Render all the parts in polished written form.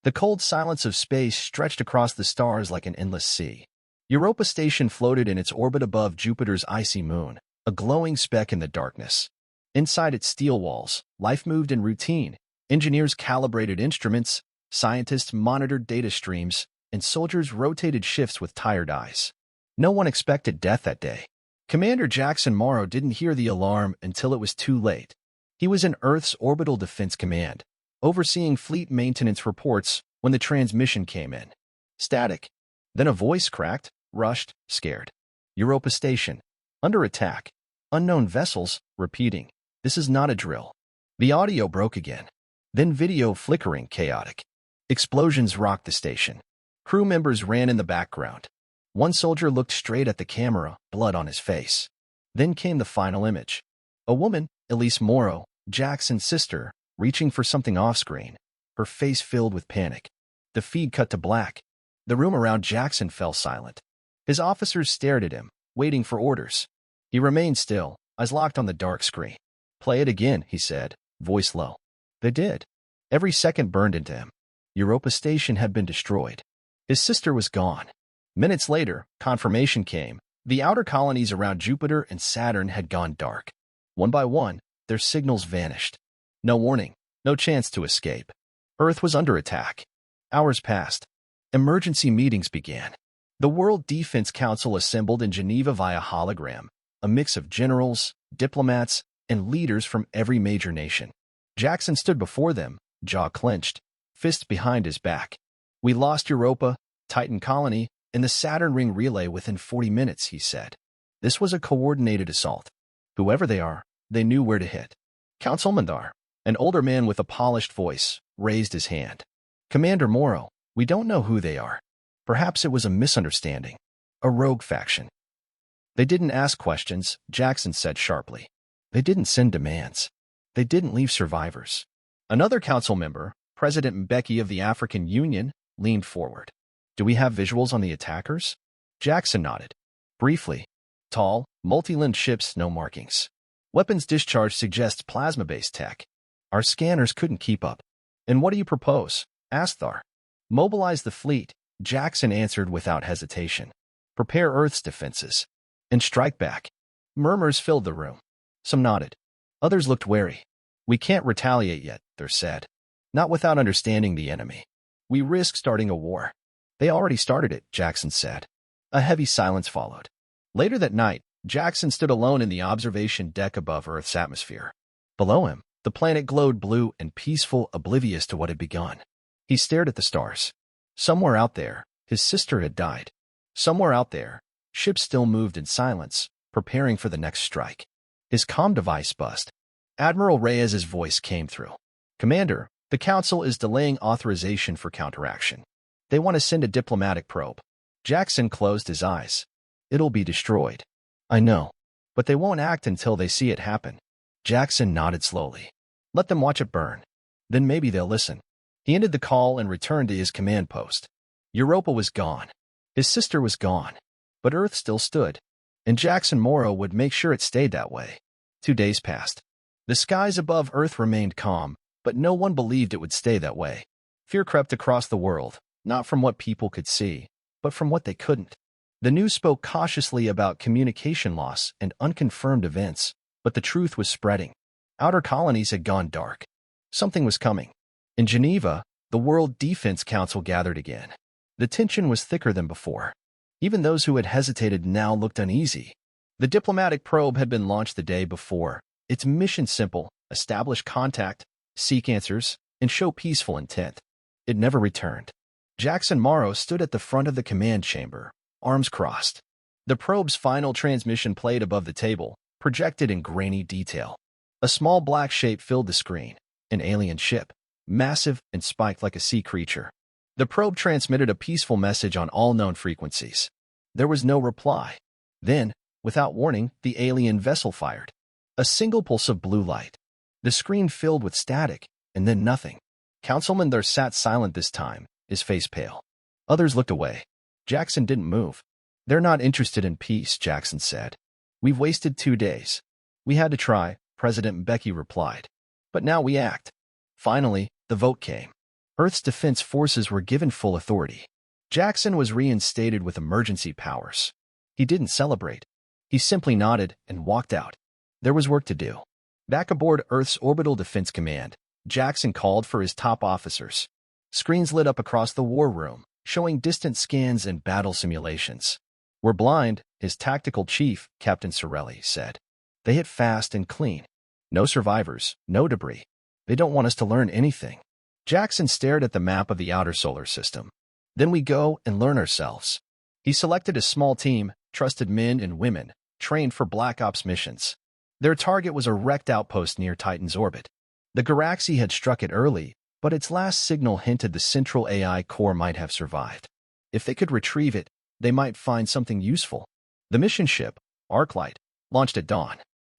The cold silence of space stretched across the stars like an endless sea. Europa Station floated in its orbit above Jupiter's icy moon, a glowing speck in the darkness. Inside its steel walls, life moved in routine. Engineers calibrated instruments, scientists monitored data streams, and soldiers rotated shifts with tired eyes. No one expected death that day. Commander Jackson Morrow didn't hear the alarm until it was too late. He was in Earth's Orbital Defense Command, overseeing fleet maintenance reports when the transmission came in. Static. Then a voice cracked, rushed, scared. Europa Station. Under attack. Unknown vessels, repeating. This is not a drill. The audio broke again. Then video flickering, chaotic. Explosions rocked the station. Crew members ran in the background. One soldier looked straight at the camera, blood on his face. Then came the final image. A woman, Elise Morrow, Jackson's sister, reaching for something off-screen, her face filled with panic. The feed cut to black. The room around Jackson fell silent. His officers stared at him, waiting for orders. He remained still, eyes locked on the dark screen. "Play it again," he said, voice low. They did. Every second burned into him. Europa Station had been destroyed. His sister was gone. Minutes later, confirmation came. The outer colonies around Jupiter and Saturn had gone dark. One by one, their signals vanished. No warning, no chance to escape. Earth was under attack. Hours passed. Emergency meetings began. The World Defense Council assembled in Geneva via hologram, a mix of generals, diplomats, and leaders from every major nation. Jackson stood before them, jaw clenched, fists behind his back. "We lost Europa, Titan Colony, and the Saturn Ring Relay within 40 minutes, he said. This was a coordinated assault. Whoever they are, they knew where to hit. Councilman Dar, an older man with a polished voice, raised his hand. "Commander Morrow, we don't know who they are. Perhaps it was a misunderstanding. A rogue faction." "They didn't ask questions," Jackson said sharply. "They didn't send demands. They didn't leave survivors." Another council member, President Mbeki of the African Union, leaned forward. "Do we have visuals on the attackers?" Jackson nodded. "Briefly. Tall, multi-limbed ships, no markings. Weapons discharge suggests plasma-based tech. Our scanners couldn't keep up." "And what do you propose?" asked Thar. "Mobilize the fleet," Jackson answered without hesitation. "Prepare Earth's defenses. And strike back." Murmurs filled the room. Some nodded. Others looked wary. "We can't retaliate yet," Thar said. "Not without understanding the enemy. We risk starting a war." "They already started it," Jackson said. A heavy silence followed. Later that night, Jackson stood alone in the observation deck above Earth's atmosphere. Below him, the planet glowed blue and peaceful, oblivious to what had begun. He stared at the stars. Somewhere out there, his sister had died. Somewhere out there, ships still moved in silence, preparing for the next strike. His comm device buzzed. Admiral Reyes's voice came through. "Commander, the Council is delaying authorization for counteraction. They want to send a diplomatic probe." Jackson closed his eyes. "It'll be destroyed." "I know. But they won't act until they see it happen." Jackson nodded slowly. "Let them watch it burn. Then maybe they'll listen." He ended the call and returned to his command post. Europa was gone. His sister was gone. But Earth still stood. And Jackson Morrow would make sure it stayed that way. 2 days passed. The skies above Earth remained calm, but no one believed it would stay that way. Fear crept across the world, not from what people could see, but from what they couldn't. The news spoke cautiously about communication loss and unconfirmed events, but the truth was spreading. Outer colonies had gone dark. Something was coming. In Geneva, the World Defense Council gathered again. The tension was thicker than before. Even those who had hesitated now looked uneasy. The diplomatic probe had been launched the day before. Its mission simple: establish contact, seek answers, and show peaceful intent. It never returned. Jackson Morrow stood at the front of the command chamber, arms crossed. The probe's final transmission played above the table, projected in grainy detail. A small black shape filled the screen, an alien ship, massive and spiked like a sea creature. The probe transmitted a peaceful message on all known frequencies. There was no reply. Then, without warning, the alien vessel fired. A single pulse of blue light. The screen filled with static, and then nothing. Councilman there sat silent this time, his face pale. Others looked away. Jackson didn't move. "They're not interested in peace," Jackson said. "We've wasted 2 days. We had to try," President Mbeki replied. "But now we act." Finally, the vote came. Earth's defense forces were given full authority. Jackson was reinstated with emergency powers. He didn't celebrate. He simply nodded and walked out. There was work to do. Back aboard Earth's Orbital Defense Command, Jackson called for his top officers. Screens lit up across the war room, showing distant scans and battle simulations. "We're blind," his tactical chief, Captain Sorelli, said. "They hit fast and clean. No survivors, no debris. They don't want us to learn anything." Jackson stared at the map of the outer solar system. "Then we go and learn ourselves." He selected a small team, trusted men and women, trained for Black Ops missions. Their target was a wrecked outpost near Titan's orbit. The Garaxy had struck it early, but its last signal hinted the central AI core might have survived. If they could retrieve it, they might find something useful. The mission ship, Arclight, launched at dawn.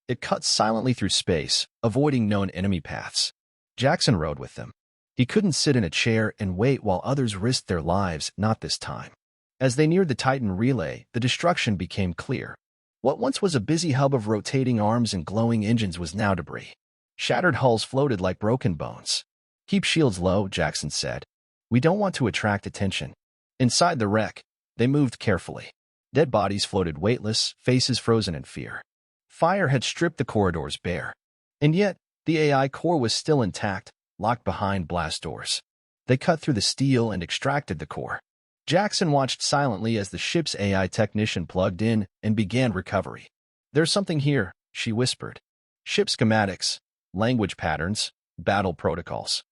It cut silently through space, avoiding known enemy paths. Jackson rode with them. He couldn't sit in a chair and wait while others risked their lives, not this time. As they neared the Titan relay, the destruction became clear. What once was a busy hub of rotating arms and glowing engines was now debris. Shattered hulls floated like broken bones. "Keep shields low," Jackson said. "We don't want to attract attention." Inside the wreck, they moved carefully. Dead bodies floated weightless, faces frozen in fear. Fire had stripped the corridors bare. And yet, the AI core was still intact, locked behind blast doors. They cut through the steel and extracted the core. Jackson watched silently as the ship's AI technician plugged in and began recovery. "There's something here," she whispered. "Ship schematics, language patterns, battle protocols."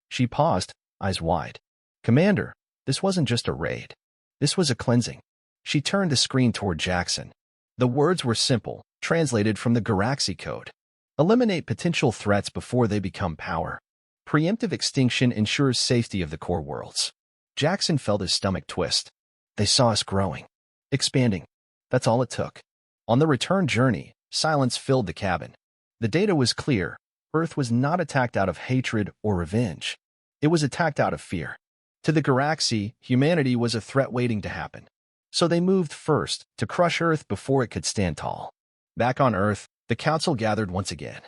She paused, eyes wide. "Commander, this wasn't just a raid. This was a cleansing." She turned the screen toward Jackson. The words were simple, translated from the Garaxy code. "Eliminate potential threats before they become power. Preemptive extinction ensures safety of the core worlds." Jackson felt his stomach twist. They saw us growing, expanding. That's all it took. On the return journey, silence filled the cabin. The data was clear. Earth was not attacked out of hatred or revenge. It was attacked out of fear. To the Garaxy, humanity was a threat waiting to happen. So they moved first, to crush Earth before it could stand tall. Back on Earth, the Council gathered once again.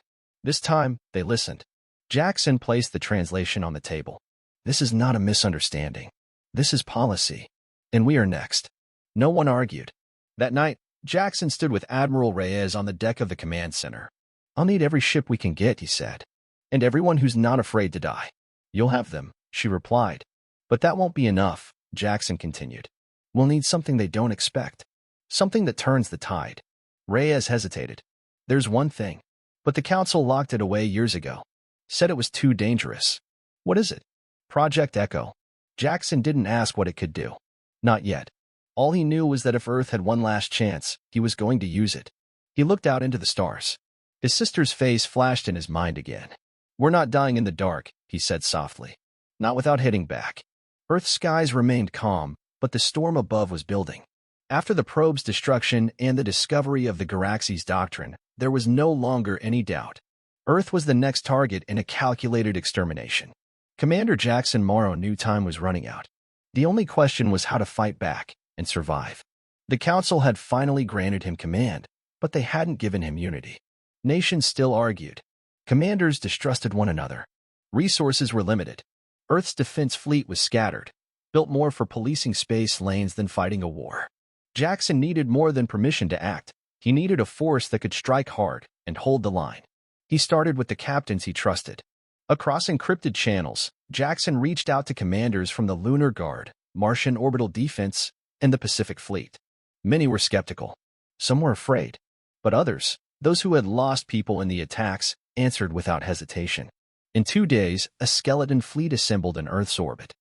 This time, they listened. Jackson placed the translation on the table. "This is not a misunderstanding. This is policy. And we are next." No one argued. That night, Jackson stood with Admiral Reyes on the deck of the command center. "I'll need every ship we can get," he said. "And everyone who's not afraid to die." "You'll have them," she replied. "But that won't be enough," Jackson continued. "We'll need something they don't expect. Something that turns the tide." Reyes hesitated. "There's one thing. But the Council locked it away years ago. Said it was too dangerous." "What is it?" "Project Echo." Jackson didn't ask what it could do. Not yet. All he knew was that if Earth had one last chance, he was going to use it. He looked out into the stars. His sister's face flashed in his mind again. "We're not dying in the dark," he said softly. "Not without hitting back." Earth's skies remained calm, but the storm above was building. After the probe's destruction and the discovery of the Garaxy's doctrine, there was no longer any doubt. Earth was the next target in a calculated extermination. Commander Jackson Morrow knew time was running out. The only question was how to fight back and survive. The Council had finally granted him command, but they hadn't given him unity. Nations still argued. Commanders distrusted one another. Resources were limited. Earth's defense fleet was scattered, built more for policing space lanes than fighting a war. Jackson needed more than permission to act. He needed a force that could strike hard and hold the line. He started with the captains he trusted. Across encrypted channels, Jackson reached out to commanders from the Lunar Guard, Martian Orbital Defense, and the Pacific Fleet. Many were skeptical. Some were afraid. But others, those who had lost people in the attacks, answered without hesitation. In 2 days, a skeleton fleet assembled in Earth's orbit.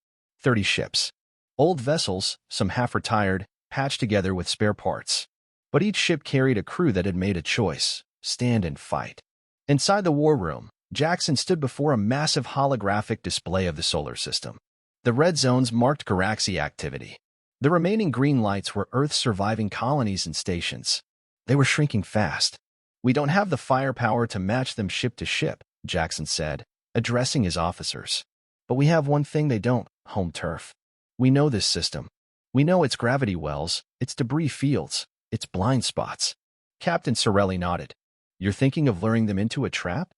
30 ships. Old vessels, some half-retired, patched together with spare parts. But each ship carried a crew that had made a choice: stand and fight. Inside the war room, Jackson stood before a massive holographic display of the solar system. The red zones marked Garaxy activity. The remaining green lights were Earth's surviving colonies and stations. They were shrinking fast. "We don't have the firepower to match them ship to ship," Jackson said, addressing his officers. "But we have one thing they don't: home turf. We know this system. We know its gravity wells, its debris fields, its blind spots." Captain Sorelli nodded. "You're thinking of luring them into a trap?"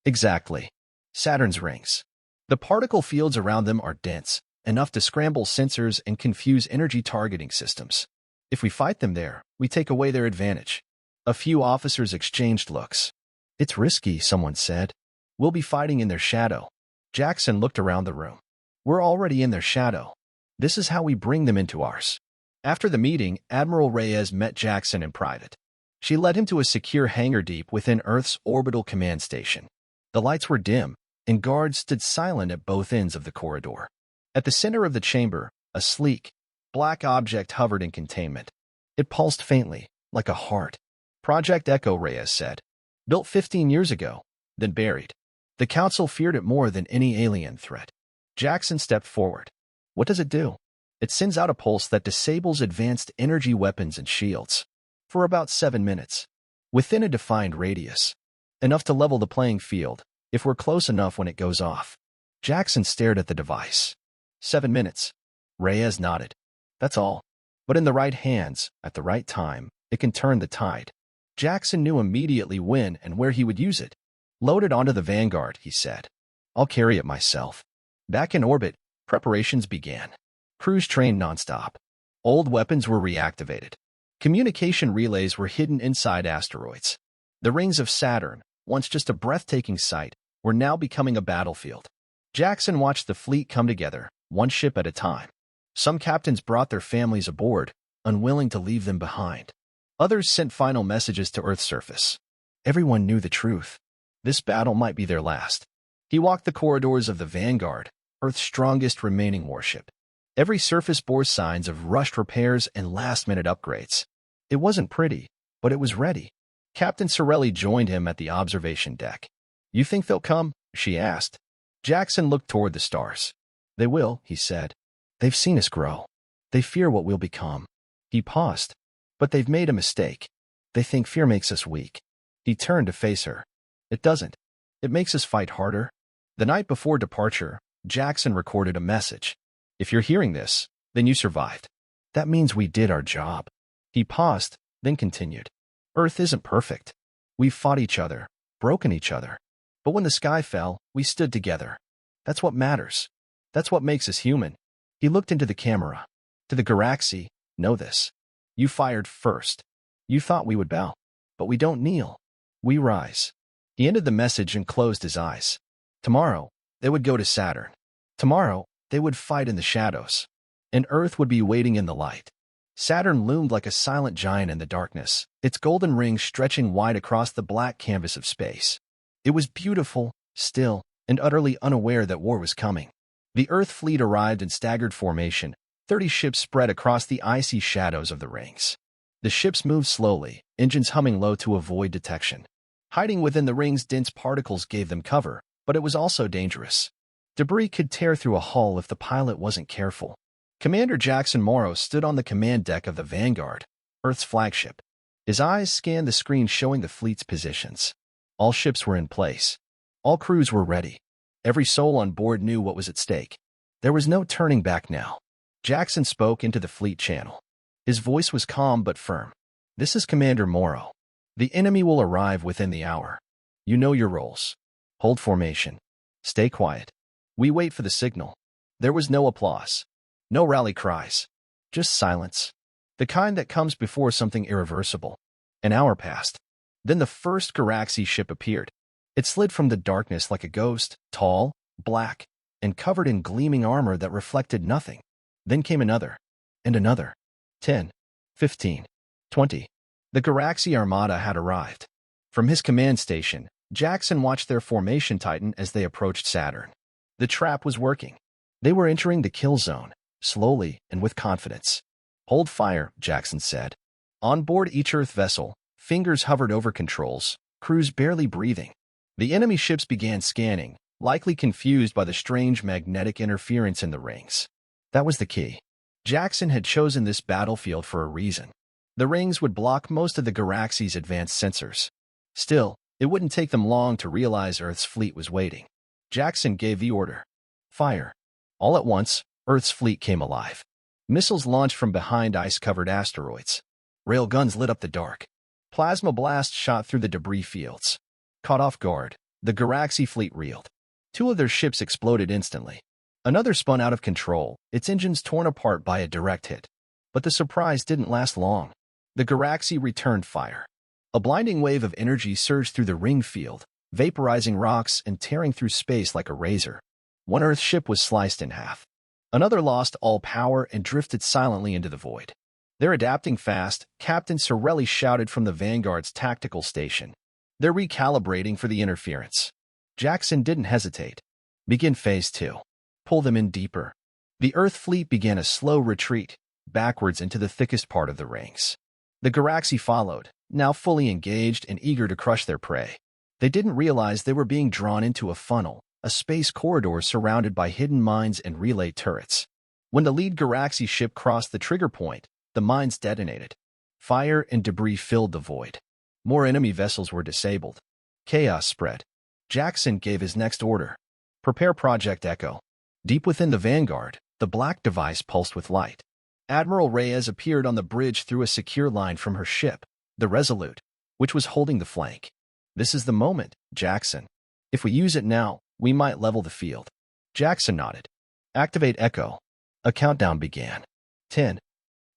"Exactly. Saturn's rings. The particle fields around them are dense, enough to scramble sensors and confuse energy targeting systems. If we fight them there, we take away their advantage. A few officers exchanged looks. It's risky, someone said. We'll be fighting in their shadow. Jackson looked around the room. We're already in their shadow. This is how we bring them into ours. After the meeting, Admiral Reyes met Jackson in private. She led him to a secure hangar deep within Earth's orbital command station. The lights were dim, and guards stood silent at both ends of the corridor. At the center of the chamber, a sleek, black object hovered in containment. It pulsed faintly, like a heart. Project Echo, Reyes said. Built 15 years ago, then buried. The Council feared it more than any alien threat. Jackson stepped forward. What does it do? It sends out a pulse that disables advanced energy weapons and shields. For about 7 minutes. Within a defined radius. Enough to level the playing field, if we're close enough when it goes off. Jackson stared at the device. 7 minutes. Reyes nodded. That's all. But in the right hands, at the right time, it can turn the tide. Jackson knew immediately when and where he would use it. Load it onto the Vanguard, he said. I'll carry it myself. Back in orbit, preparations began. Crews trained nonstop. Old weapons were reactivated. Communication relays were hidden inside asteroids. The rings of Saturn, once just a breathtaking sight, were now becoming a battlefield. Jackson watched the fleet come together, one ship at a time. Some captains brought their families aboard, unwilling to leave them behind. Others sent final messages to Earth's surface. Everyone knew the truth. This battle might be their last. He walked the corridors of the Vanguard, Earth's strongest remaining warship. Every surface bore signs of rushed repairs and last-minute upgrades. It wasn't pretty, but it was ready. Captain Sorelli joined him at the observation deck. You think they'll come? She asked. Jackson looked toward the stars. They will, he said. They've seen us grow. They fear what we'll become. He paused. But they've made a mistake. They think fear makes us weak. He turned to face her. It doesn't. It makes us fight harder. The night before departure, Jackson recorded a message. If you're hearing this, then you survived. That means we did our job. He paused, then continued. Earth isn't perfect. We've fought each other, broken each other. But when the sky fell, we stood together. That's what matters. That's what makes us human. He looked into the camera. To the Garaxy, know this. You fired first. You thought we would bow. But we don't kneel. We rise. He ended the message and closed his eyes. Tomorrow, they would go to Saturn. Tomorrow, they would fight in the shadows. And Earth would be waiting in the light. Saturn loomed like a silent giant in the darkness, its golden rings stretching wide across the black canvas of space. It was beautiful, still, and utterly unaware that war was coming. The Earth fleet arrived in staggered formation, 30 ships spread across the icy shadows of the rings. The ships moved slowly, engines humming low to avoid detection. Hiding within the ring's dense particles gave them cover, but it was also dangerous. Debris could tear through a hull if the pilot wasn't careful. Commander Jackson Morrow stood on the command deck of the Vanguard, Earth's flagship. His eyes scanned the screen showing the fleet's positions. All ships were in place. All crews were ready. Every soul on board knew what was at stake. There was no turning back now. Jackson spoke into the fleet channel. His voice was calm but firm. This is Commander Morrow. The enemy will arrive within the hour. You know your roles. Hold formation. Stay quiet. We wait for the signal. There was no applause. No rally cries. Just silence. The kind that comes before something irreversible. An hour passed. Then the first Garaxy ship appeared. It slid from the darkness like a ghost, tall, black, and covered in gleaming armor that reflected nothing. Then came another. And another. 10. 15. 20. The Garaxy Armada had arrived. From his command station, Jackson watched their formation tighten as they approached Saturn. The trap was working. They were entering the kill zone, slowly and with confidence. Hold fire, Jackson said. On board each Earth vessel, fingers hovered over controls, crews barely breathing. The enemy ships began scanning, likely confused by the strange magnetic interference in the rings. That was the key. Jackson had chosen this battlefield for a reason. The rings would block most of the Garaxy's advanced sensors. Still, it wouldn't take them long to realize Earth's fleet was waiting. Jackson gave the order. Fire. All at once, Earth's fleet came alive. Missiles launched from behind ice-covered asteroids. Railguns lit up the dark. Plasma blasts shot through the debris fields. Caught off guard, the Garaxy fleet reeled. Two of their ships exploded instantly. Another spun out of control, its engines torn apart by a direct hit. But the surprise didn't last long. The Garaxy returned fire. A blinding wave of energy surged through the ring field, vaporizing rocks and tearing through space like a razor. One Earth ship was sliced in half. Another lost all power and drifted silently into the void. They're adapting fast, Captain Sorelli shouted from the Vanguard's tactical station. They're recalibrating for the interference. Jackson didn't hesitate. Begin Phase 2. Pull them in deeper. The Earth fleet began a slow retreat, backwards into the thickest part of the rings. The Garaxy followed, now fully engaged and eager to crush their prey. They didn't realize they were being drawn into a funnel, a space corridor surrounded by hidden mines and relay turrets. When the lead Garaxy ship crossed the trigger point, the mines detonated. Fire and debris filled the void. More enemy vessels were disabled. Chaos spread. Jackson gave his next order. Prepare Project Echo. Deep within the Vanguard, the black device pulsed with light. Admiral Reyes appeared on the bridge through a secure line from her ship, the Resolute, which was holding the flank. This is the moment, Jackson. If we use it now, we might level the field. Jackson nodded. Activate Echo. A countdown began. 10,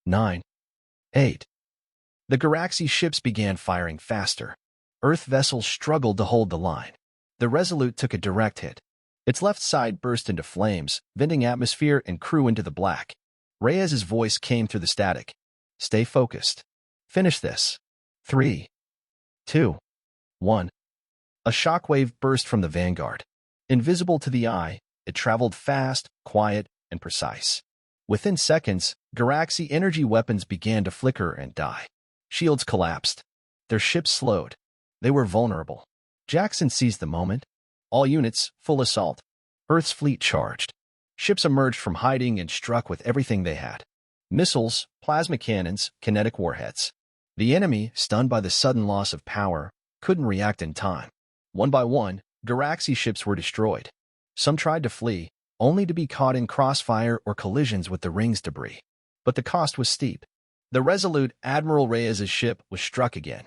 9, 8. The Garaxy ships began firing faster. Earth vessels struggled to hold the line. The Resolute took a direct hit. Its left side burst into flames, venting atmosphere and crew into the black. Reyes's voice came through the static. Stay focused. Finish this. 3, 2, 1. A shockwave burst from the Vanguard. Invisible to the eye, it traveled fast, quiet, and precise. Within seconds, Garaxy energy weapons began to flicker and die. Shields collapsed. Their ships slowed. They were vulnerable. Jackson seized the moment. All units, full assault. Earth's fleet charged. Ships emerged from hiding and struck with everything they had. Missiles, plasma cannons, kinetic warheads. The enemy, stunned by the sudden loss of power, couldn't react in time. One by one, Garaxy ships were destroyed. Some tried to flee, only to be caught in crossfire or collisions with the ring's debris. But the cost was steep. The Resolute Admiral Reyes's ship was struck again.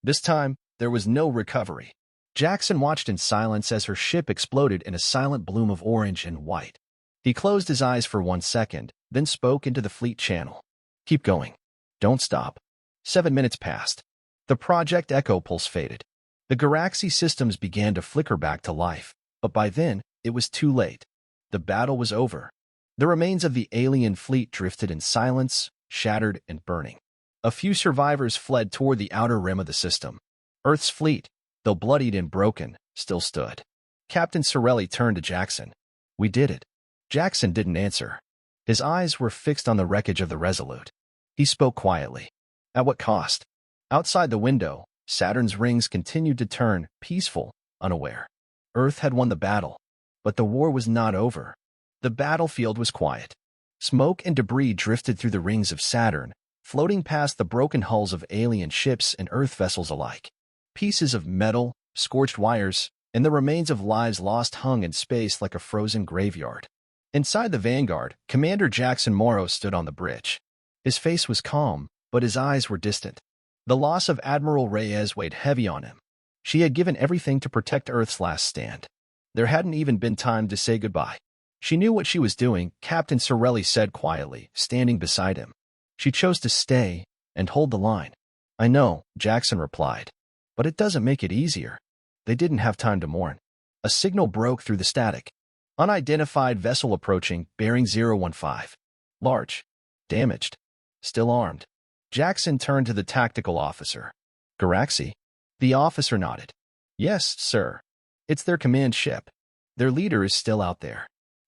This time, there was no recovery. Jackson watched in silence as her ship exploded in a silent bloom of orange and white. He closed his eyes for 1 second, then spoke into the fleet channel. Keep going. Don't stop. 7 minutes passed. The Project Echo pulse faded. The Garaxy systems began to flicker back to life, but by then, it was too late. The battle was over. The remains of the alien fleet drifted in silence, shattered and burning. A few survivors fled toward the outer rim of the system. Earth's fleet, though bloodied and broken, still stood. Captain Sorelli turned to Jackson. We did it. Jackson didn't answer. His eyes were fixed on the wreckage of the Resolute. He spoke quietly. At what cost? Outside the window, Saturn's rings continued to turn, peaceful, unaware. Earth had won the battle, but the war was not over. The battlefield was quiet. Smoke and debris drifted through the rings of Saturn, floating past the broken hulls of alien ships and Earth vessels alike. Pieces of metal, scorched wires, and the remains of lives lost hung in space like a frozen graveyard. Inside the Vanguard, Commander Jackson Morrow stood on the bridge. His face was calm, but his eyes were distant. The loss of Admiral Reyes weighed heavy on him. She had given everything to protect Earth's last stand. There hadn't even been time to say goodbye. She knew what she was doing, Captain Sorelli said quietly, standing beside him. She chose to stay and hold the line. I know, Jackson replied. But it doesn't make it easier. They didn't have time to mourn. A signal broke through the static. Unidentified vessel approaching, bearing 015. Large. Damaged. Still armed. Jackson turned to the tactical officer. Garaxy? The officer nodded. Yes, sir. It's their command ship. Their leader is still out there.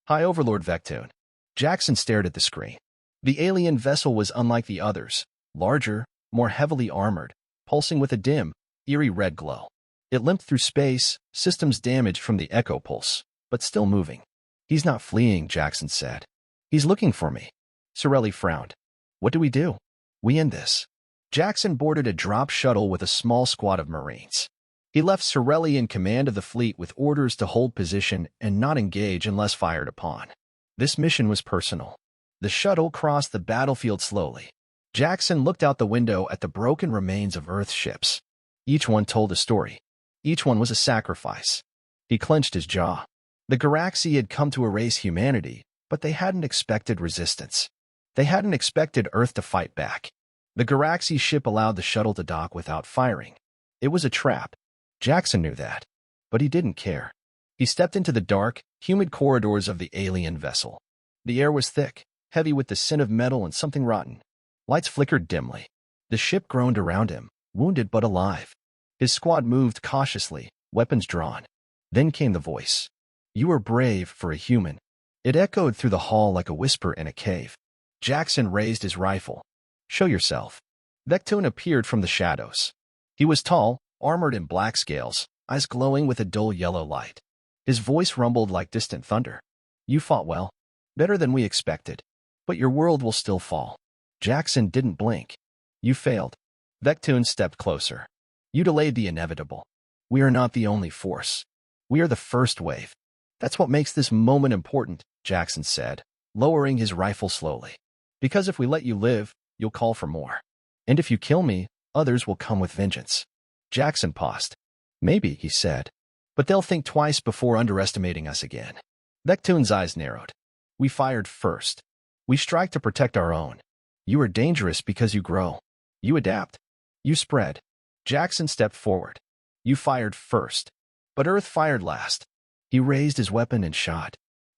High Overlord Vectoon. Jackson stared at the screen. The alien vessel was unlike the others. Larger, more heavily armored, pulsing with a dim, eerie red glow. It limped through space, systems damaged from the echo pulse, but still moving. He's not fleeing, Jackson said. He's looking for me. Sorelli frowned. What do we do? We end this. Jackson boarded a drop shuttle with a small squad of Marines. He left Sorelli in command of the fleet with orders to hold position and not engage unless fired upon. This mission was personal. The shuttle crossed the battlefield slowly. Jackson looked out the window at the broken remains of Earth's ships. Each one told a story. Each one was a sacrifice. He clenched his jaw. The Garaxy had come to erase humanity, but they hadn't expected resistance. They hadn't expected Earth to fight back. The Garaxy ship allowed the shuttle to dock without firing. It was a trap. Jackson knew that, but he didn't care. He stepped into the dark, humid corridors of the alien vessel. The air was thick, heavy with the scent of metal and something rotten. Lights flickered dimly. The ship groaned around him, wounded but alive. His squad moved cautiously, weapons drawn. Then came the voice. "You are brave for a human." It echoed through the hall like a whisper in a cave. Jackson raised his rifle. "Show yourself." Vectoon appeared from the shadows. He was tall, armored in black scales, eyes glowing with a dull yellow light. His voice rumbled like distant thunder. "You fought well. Better than we expected. But your world will still fall." Jackson didn't blink. "You failed." Vectoon stepped closer. "You delayed the inevitable. We are not the only force. We are the first wave. That's what makes this moment important," Jackson said, lowering his rifle slowly. "Because if we let you live, you'll call for more. And if you kill me, others will come with vengeance." Jackson paused. "Maybe," he said. "But they'll think twice before underestimating us again." Vectoon's eyes narrowed. "We fired first. We strike to protect our own. You are dangerous because you grow. You adapt. You spread." Jackson stepped forward. "You fired first. But Earth fired last." He raised his weapon and shot.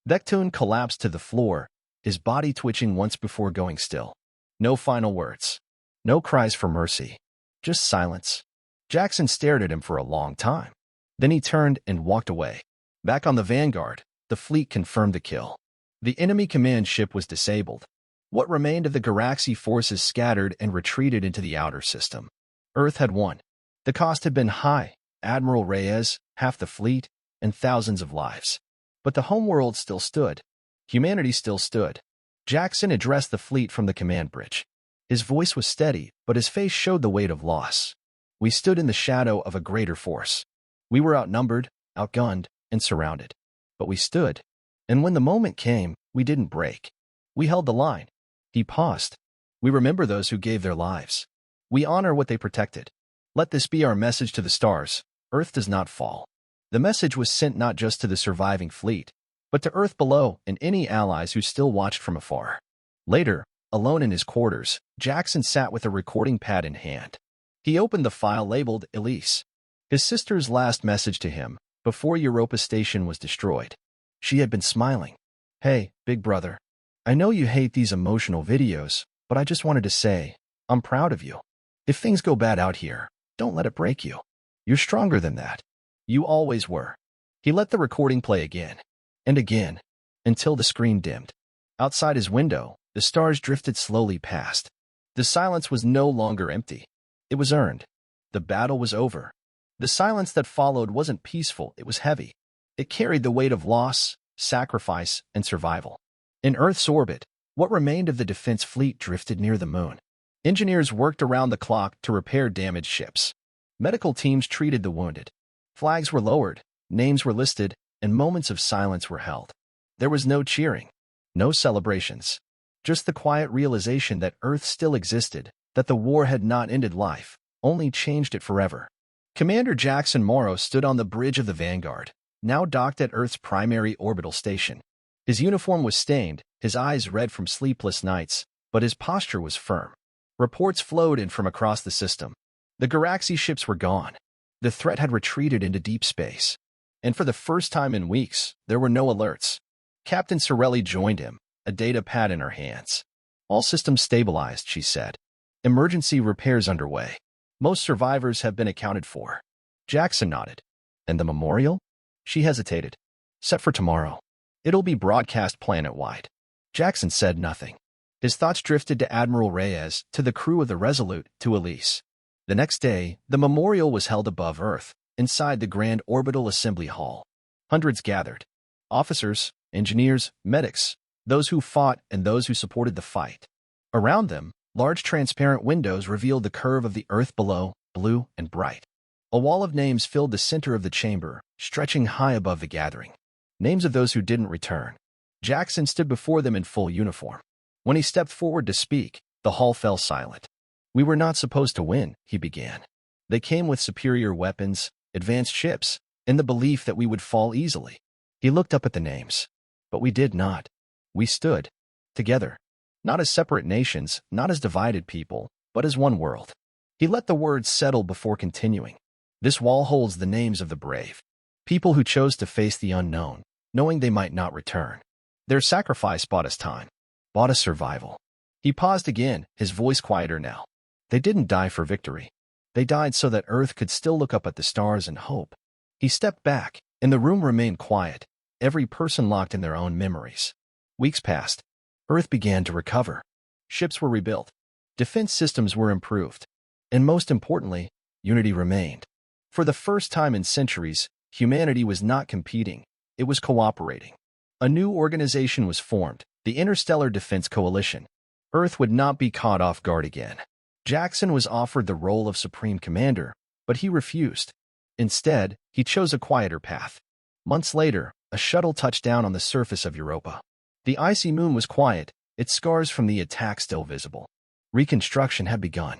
Vectoon collapsed to the floor, his body twitching once before going still. No final words. No cries for mercy. Just silence. Jackson stared at him for a long time. Then he turned and walked away. Back on the Vanguard, the fleet confirmed the kill. The enemy command ship was disabled. What remained of the Garaxy forces scattered and retreated into the outer system. Earth had won. The cost had been high. Admiral Reyes, half the fleet, and thousands of lives. But the homeworld still stood. Humanity still stood. Jackson addressed the fleet from the command bridge. His voice was steady, but his face showed the weight of loss. "We stood in the shadow of a greater force. We were outnumbered, outgunned, and surrounded. But we stood. And when the moment came, we didn't break. We held the line." He paused. "We remember those who gave their lives. We honor what they protected. Let this be our message to the stars. Earth does not fall." The message was sent not just to the surviving fleet, but to Earth below and any allies who still watched from afar. Later, alone in his quarters, Jackson sat with a recording pad in hand. He opened the file labeled Elise, his sister's last message to him, before Europa Station was destroyed. She had been smiling. "Hey, big brother. I know you hate these emotional videos, but I just wanted to say, I'm proud of you. If things go bad out here, don't let it break you. You're stronger than that. You always were." He let the recording play again, and again, until the screen dimmed. Outside his window, the stars drifted slowly past. The silence was no longer empty. It was earned. The battle was over. The silence that followed wasn't peaceful, it was heavy. It carried the weight of loss, sacrifice, and survival. In Earth's orbit, what remained of the defense fleet drifted near the moon. Engineers worked around the clock to repair damaged ships. Medical teams treated the wounded. Flags were lowered, names were listed, and moments of silence were held. There was no cheering, no celebrations, just the quiet realization that Earth still existed, that the war had not ended life, only changed it forever. Commander Jackson Morrow stood on the bridge of the Vanguard, now docked at Earth's primary orbital station. His uniform was stained, his eyes red from sleepless nights, but his posture was firm. Reports flowed in from across the system. The Garaxy ships were gone. The threat had retreated into deep space. And for the first time in weeks, there were no alerts. Captain Sorelli joined him, a data pad in her hands. "All systems stabilized," she said. "Emergency repairs underway. Most survivors have been accounted for." Jackson nodded. "And the memorial?" She hesitated. "Set for tomorrow. It'll be broadcast planet-wide." Jackson said nothing. His thoughts drifted to Admiral Reyes, to the crew of the Resolute, to Elise. The next day, the memorial was held above Earth, inside the Grand Orbital Assembly Hall. Hundreds gathered. Officers, engineers, medics, those who fought and those who supported the fight. Around them, large transparent windows revealed the curve of the Earth below, blue and bright. A wall of names filled the center of the chamber, stretching high above the gathering. Names of those who didn't return. Jackson stood before them in full uniform. When he stepped forward to speak, the hall fell silent. "We were not supposed to win," he began. "They came with superior weapons, advanced ships, and the belief that we would fall easily. He looked up at the names. But we did not. We stood together. Not as separate nations, not as divided people, but as one world. He let the words settle before continuing. This wall holds the names of the brave. People who chose to face the unknown, knowing they might not return. Their sacrifice bought us time. Bought us survival. He paused again, his voice quieter now. They didn't die for victory. They died so that Earth could still look up at the stars and hope. He stepped back, and the room remained quiet, every person locked in their own memories. Weeks passed. Earth began to recover. Ships were rebuilt. Defense systems were improved. And most importantly, unity remained. For the first time in centuries, humanity was not competing. It was cooperating. A new organization was formed, the Interstellar Defense Coalition. Earth would not be caught off guard again. Jackson was offered the role of Supreme Commander, but he refused. Instead, he chose a quieter path. Months later, a shuttle touched down on the surface of Europa. The icy moon was quiet, its scars from the attack still visible. Reconstruction had begun.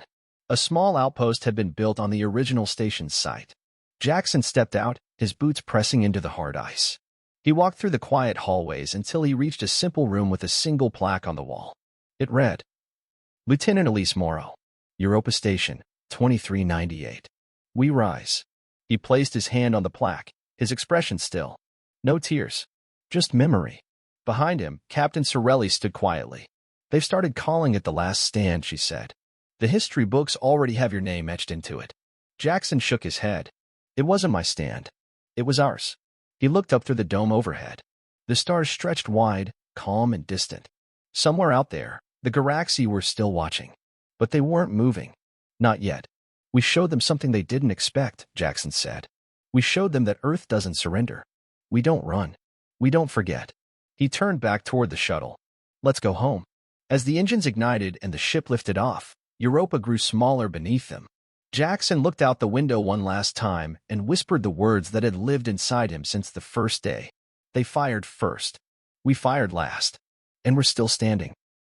A small outpost had been built on the original station's site. Jackson stepped out, his boots pressing into the hard ice. He walked through the quiet hallways until he reached a simple room with a single plaque on the wall. It read, Lieutenant Elise Morrow, Europa Station, 2398. We rise. He placed his hand on the plaque, his expression still. No tears. Just memory. Behind him, Captain Sorelli stood quietly. They've started calling it the last stand, she said. The history books already have your name etched into it. Jackson shook his head. It wasn't my stand. It was ours. He looked up through the dome overhead. The stars stretched wide, calm and distant. Somewhere out there, the Galaxy were still watching. But they weren't moving. Not yet. We showed them something they didn't expect, Jackson said. We showed them that Earth doesn't surrender. We don't run. We don't forget. He turned back toward the shuttle. Let's go home. As the engines ignited and the ship lifted off, Europa grew smaller beneath them. Jackson looked out the window one last time and whispered the words that had lived inside him since the first day. They fired first. We fired last. And we're still standing.